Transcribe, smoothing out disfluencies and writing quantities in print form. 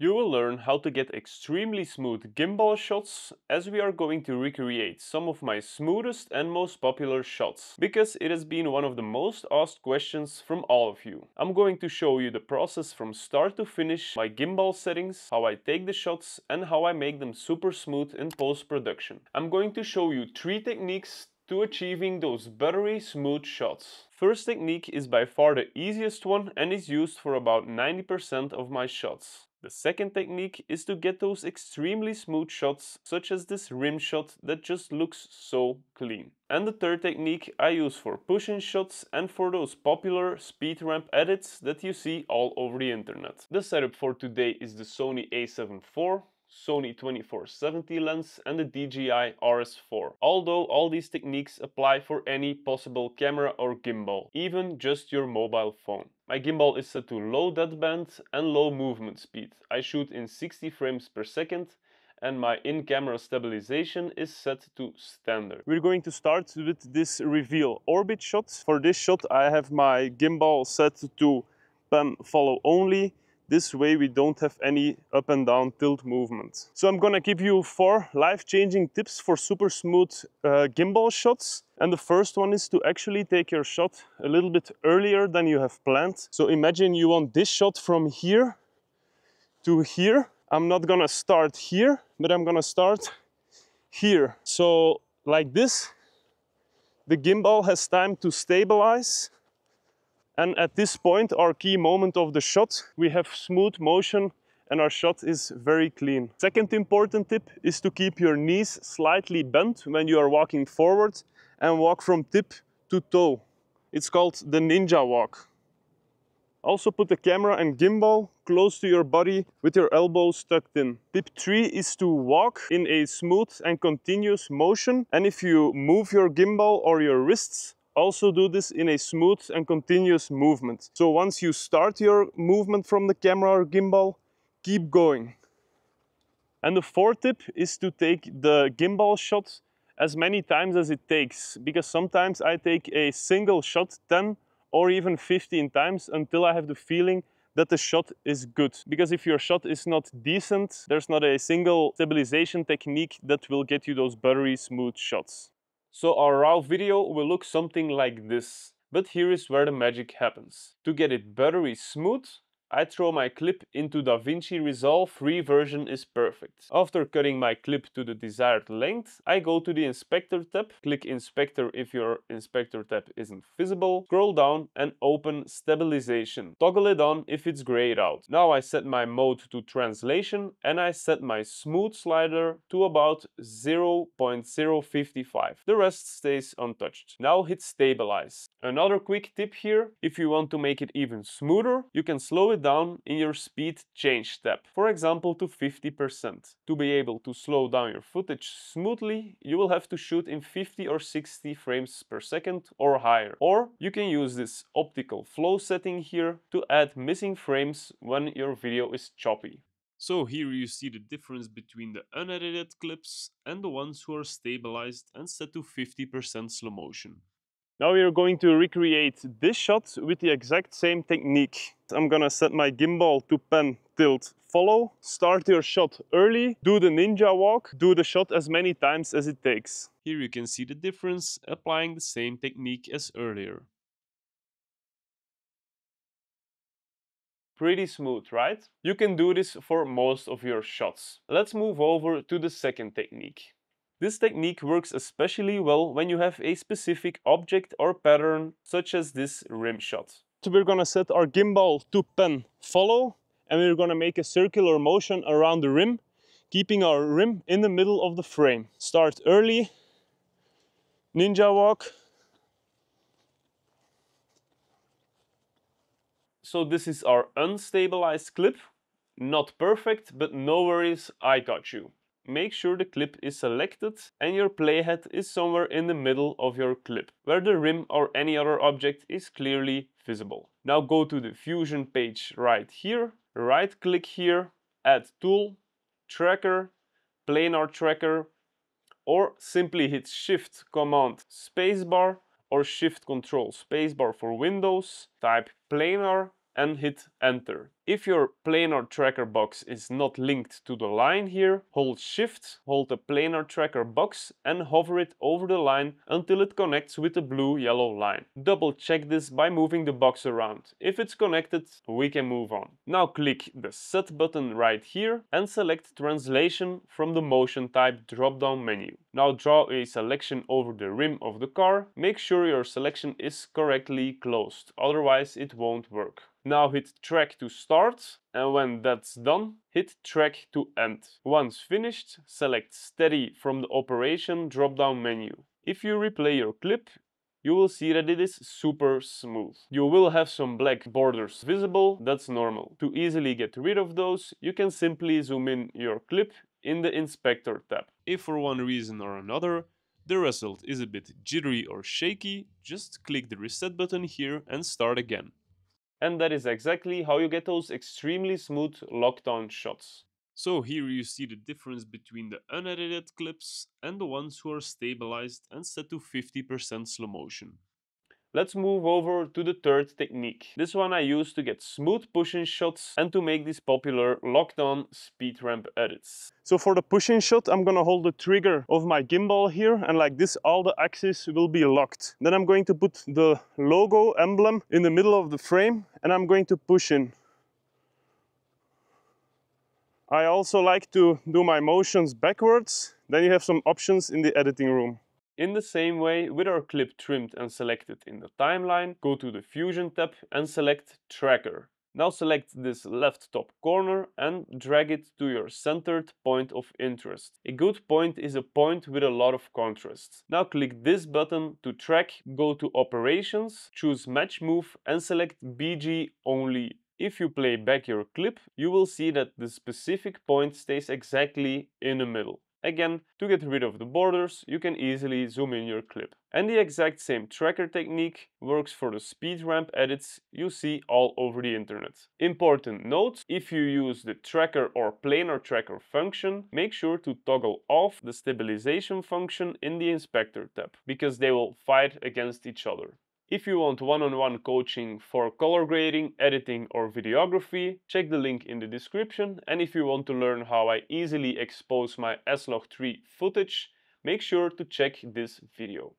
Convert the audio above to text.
You will learn how to get extremely smooth gimbal shots, as we are going to recreate some of my smoothest and most popular shots, because it has been one of the most asked questions from all of you. I'm going to show you the process from start to finish, my gimbal settings, how I take the shots and how I make them super smooth in post-production. I'm going to show you 3 techniques to achieving those buttery smooth shots. First technique is by far the easiest one and is used for about 90% of my shots. The second technique is to get those extremely smooth shots, such as this rim shot that just looks so clean. And the third technique I use for push-in shots and for those popular speed ramp edits that you see all over the internet. The setup for today is the Sony a7 IV, Sony 24-70 lens and the DJI RS4. Although all these techniques apply for any possible camera or gimbal, even just your mobile phone. My gimbal is set to low deadband and low movement speed. I shoot in 60 frames per second and my in-camera stabilization is set to standard. We're going to start with this reveal orbit shot. For this shot I have my gimbal set to pan follow only. This way we don't have any up and down tilt movement. So I'm gonna give you 4 life-changing tips for super smooth gimbal shots. And the first one is to actually take your shot a little bit earlier than you have planned. So imagine you want this shot from here to here. I'm not gonna start here, but I'm gonna start here. So like this, the gimbal has time to stabilize. And at this point, our key moment of the shot, we have smooth motion and our shot is very clean. Second important tip is to keep your knees slightly bent when you are walking forward and walk from tip to toe. It's called the ninja walk. Also put the camera and gimbal close to your body with your elbows tucked in. Tip 3 is to walk in a smooth and continuous motion. And if you move your gimbal or your wrists, also do this in a smooth and continuous movement. So once you start your movement from the camera or gimbal, keep going. And the 4th tip is to take the gimbal shot as many times as it takes, because sometimes I take a single shot 10 or even 15 times until I have the feeling that the shot is good. Because if your shot is not decent, there's not a single stabilization technique that will get you those buttery smooth shots. So our raw video will look something like this, but here is where the magic happens. To get it buttery smooth, I throw my clip into Davinci Resolve. Free version is perfect. After cutting my clip to the desired length, I go to the Inspector tab, click Inspector if your Inspector tab isn't visible, scroll down and open Stabilization. Toggle it on if it's grayed out. Now I set my mode to Translation and I set my smooth slider to about 0.055. The rest stays untouched. Now hit Stabilize. Another quick tip here, if you want to make it even smoother, you can slow it down in your speed change tab, for example to 50%. To be able to slow down your footage smoothly, you will have to shoot in 50 or 60 frames per second or higher. Or you can use this optical flow setting here to add missing frames when your video is choppy. So here you see the difference between the unedited clips and the ones who are stabilized and set to 50% slow motion. Now we are going to recreate this shot with the exact same technique. I'm gonna set my gimbal to pan, tilt, follow. Start your shot early, do the ninja walk, do the shot as many times as it takes. Here you can see the difference, applying the same technique as earlier. Pretty smooth, right? You can do this for most of your shots. Let's move over to the second technique. This technique works especially well when you have a specific object or pattern, such as this rim shot. So we're gonna set our gimbal to pan follow, and we're gonna make a circular motion around the rim, keeping our rim in the middle of the frame. Start early, ninja walk. So this is our unstabilized clip. Not perfect, but no worries, I got you. Make sure the clip is selected and your playhead is somewhere in the middle of your clip, where the rim or any other object is clearly visible. Now go to the Fusion page right here, right click here, add tool, tracker, planar tracker, or simply hit Shift Command Spacebar or Shift Control Spacebar for Windows, type planar and hit enter. If your planar tracker box is not linked to the line here, hold Shift, hold the planar tracker box and hover it over the line until it connects with the blue-yellow line. Double check this by moving the box around. If it's connected, we can move on. Now click the Set button right here and select Translation from the Motion Type drop-down menu. Now draw a selection over the rim of the car. Make sure your selection is correctly closed, otherwise it won't work. Now hit track to start, and when that's done, hit track to end. Once finished, select steady from the operation drop-down menu. If you replay your clip, you will see that it is super smooth. You will have some black borders visible, that's normal. To easily get rid of those, you can simply zoom in your clip in the Inspector tab. If for one reason or another, the result is a bit jittery or shaky, just click the reset button here and start again. And that is exactly how you get those extremely smooth lockdown shots. So here you see the difference between the unedited clips and the ones who are stabilized and set to 50% slow motion. Let's move over to the third technique. This one I use to get smooth push-in shots and to make these popular lockdown speed ramp edits. So for the push-in shot, I'm gonna hold the trigger of my gimbal here, and like this all the axes will be locked. Then I'm going to put the logo emblem in the middle of the frame and I'm going to push in. I also like to do my motions backwards. Then you have some options in the editing room. In the same way, with our clip trimmed and selected in the timeline, go to the Fusion tab and select Tracker. Now select this left top corner and drag it to your centered point of interest. A good point is a point with a lot of contrast. Now click this button to track, go to Operations, choose Match Move and select BG Only. If you play back your clip, you will see that the specific point stays exactly in the middle. Again, to get rid of the borders, you can easily zoom in your clip. And the exact same tracker technique works for the speed ramp edits you see all over the internet. Important note, if you use the tracker or planar tracker function, make sure to toggle off the stabilization function in the Inspector tab, because they will fight against each other. If you want one-on-one coaching for color grading, editing or videography, check the link in the description. And if you want to learn how I easily expose my S-Log 3 footage, make sure to check this video.